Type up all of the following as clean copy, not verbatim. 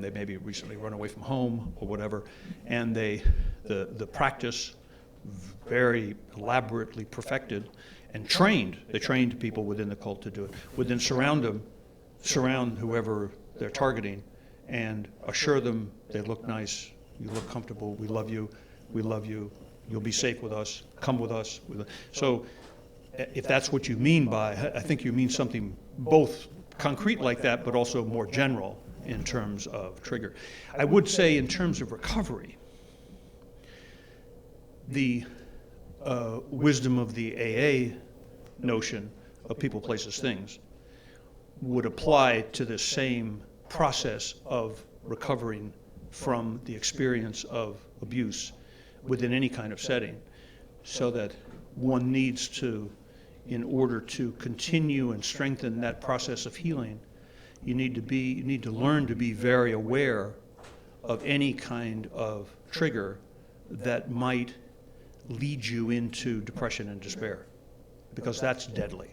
They maybe recently run away from home or whatever, and the practice very elaborately perfected and trained. They trained people within the cult to do it. Would then surround whoever they're targeting, and assure them they look nice, you look comfortable, we love you, you'll be safe with us, come with us. So if that's what you mean by, I think you mean something both concrete like that, but also more general in terms of trigger. I would say in terms of recovery, the wisdom of the AA notion of people, places, things would apply to the same process of recovering from the experience of abuse within any kind of setting, so that one needs to, in order to continue and strengthen that process of healing, you need to learn to be very aware of any kind of trigger that might lead you into depression and despair, because that's deadly.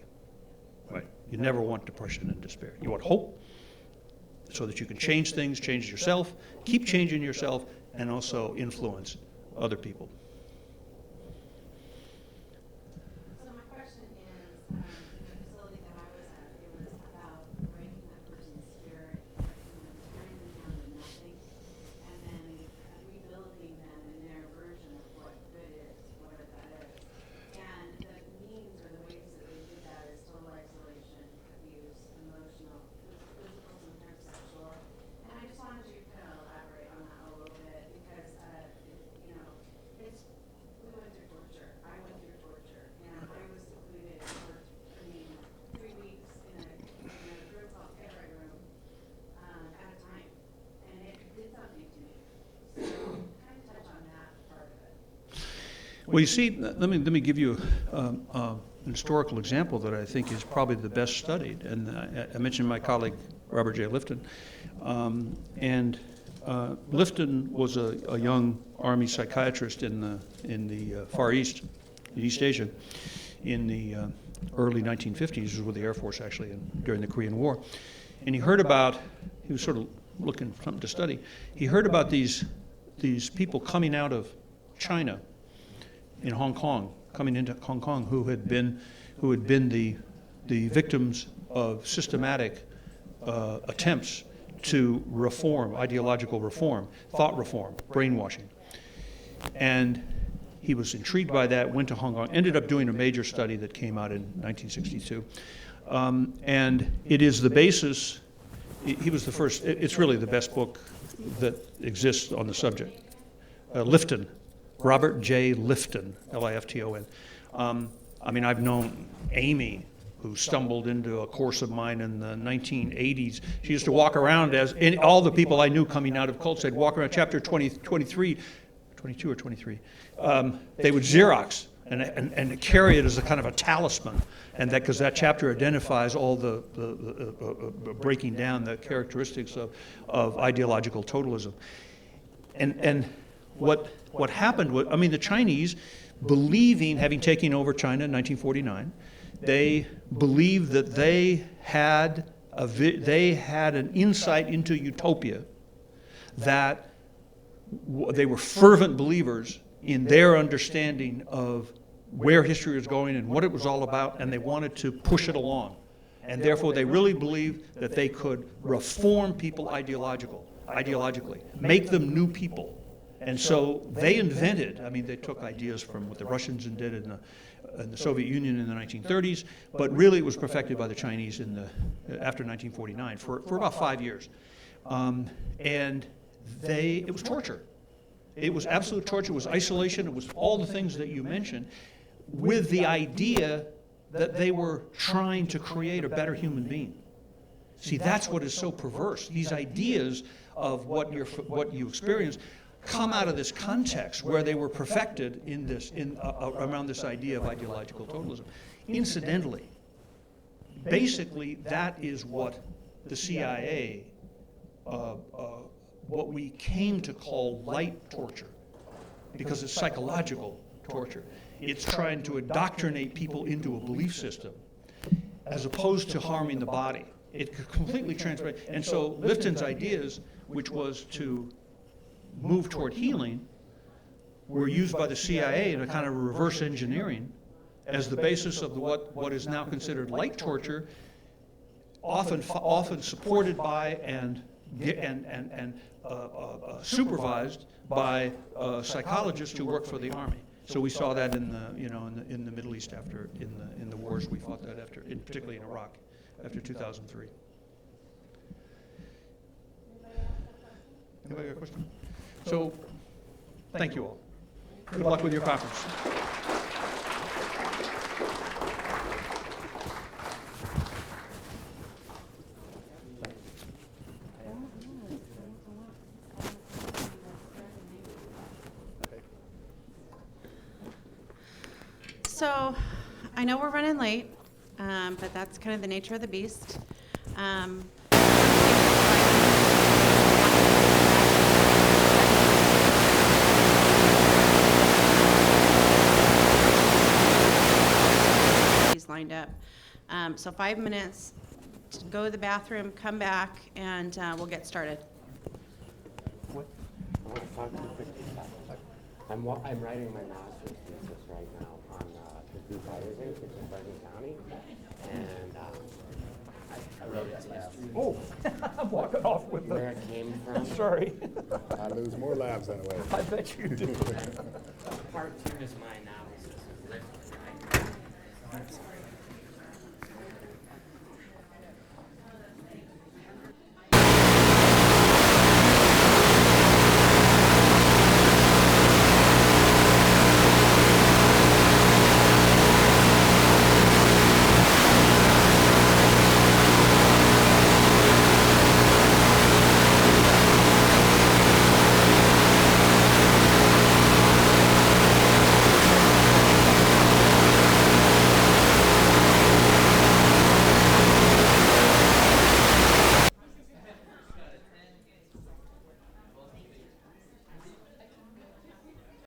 Right? You never want depression and despair. You want hope, so that you can change things, change yourself, keep changing yourself, and also influence other people. So my question is, the facility that I was at, it was about breaking that person's spirit, turning them down to nothing, and then rebuilding them in their version of what good is, whatever that is. And the means or the ways that they did that is total isolation, abuse, emotional, physical, sometimes sexual. And I just wanted you to kind of elaborate on that a little bit, because we went through torture. I went through torture, and I was secluded for 3 weeks in a room called February room at a time, and it did something to me. So kind of touch on that part of it. Well, you see, let me give you an historical example that I think is probably the best studied. And I mentioned my colleague Robert J. Lifton, and Lifton was a young Army psychiatrist in the Far East, in East Asia, in the early 1950s. He was with the Air Force actually during the Korean War, and he was sort of looking for something to study. He heard about these people coming out of China in Hong Kong, coming into Hong Kong, who had been the victims of systematic attempts to reform, ideological reform, thought reform, brainwashing. And he was intrigued by that, went to Hong Kong, ended up doing a major study that came out in 1962. And it is the basis, he was the first, it's really the best book that exists on the subject. Lifton, Robert J. Lifton, Lifton. I mean, I've known Amy, who stumbled into a course of mine in the 1980s. She used to walk around and all the people I knew coming out of cults, they'd walk around chapter 23, 22 or 23. They would Xerox and carry it as a kind of a talisman, and that because that chapter identifies all the breaking down the characteristics of ideological totalism. And what happened was, I mean, the Chinese, believing, having taken over China in 1949, they believed that they had an insight into utopia, that they were fervent believers in their understanding of where history was going and what it was all about, and they wanted to push it along. And therefore, they really believed that they could reform people ideologically, make them new people. And so they invented, I mean, they took ideas from what the Russians did in the Soviet Union in the 1930s, but really it was perfected by the Chinese after 1949 for about 5 years. And it was torture. It was absolute torture. It was isolation. It was all the things that you mentioned, with the idea that they were trying to create a better human being. See, that's what is so perverse. These ideas of what you experience come out of this context where they were perfected around this idea of ideological totalism. Incidentally, basically, that is what the CIA, what we came to call light torture, because it's psychological torture. It's trying to indoctrinate people into a belief system as opposed to harming the body. it completely transformed. And so Lifton's ideas, which was to move toward healing, were used by the CIA in a kind of reverse engineering as the basis of what is now considered light torture, often supported by and supervised by psychologists who work for the army. So we saw that in the Middle East after in the wars we fought that after, particularly in Iraq after 2003. Anybody got a question? So, thank you all. Good luck with your conference. So, I know we're running late, but that's kind of the nature of the beast. He's lined up. So 5 minutes to go to the bathroom, come back, and we'll get started. I want to talk to you quickly. I'm writing my master's thesis right now on the group I was in, which is Bergen County, and I wrote this history. Oh, I'm walking off with Where it came from. Sorry. I lose more lives that way. I bet you do. Part two is my analysis of Lifton, right?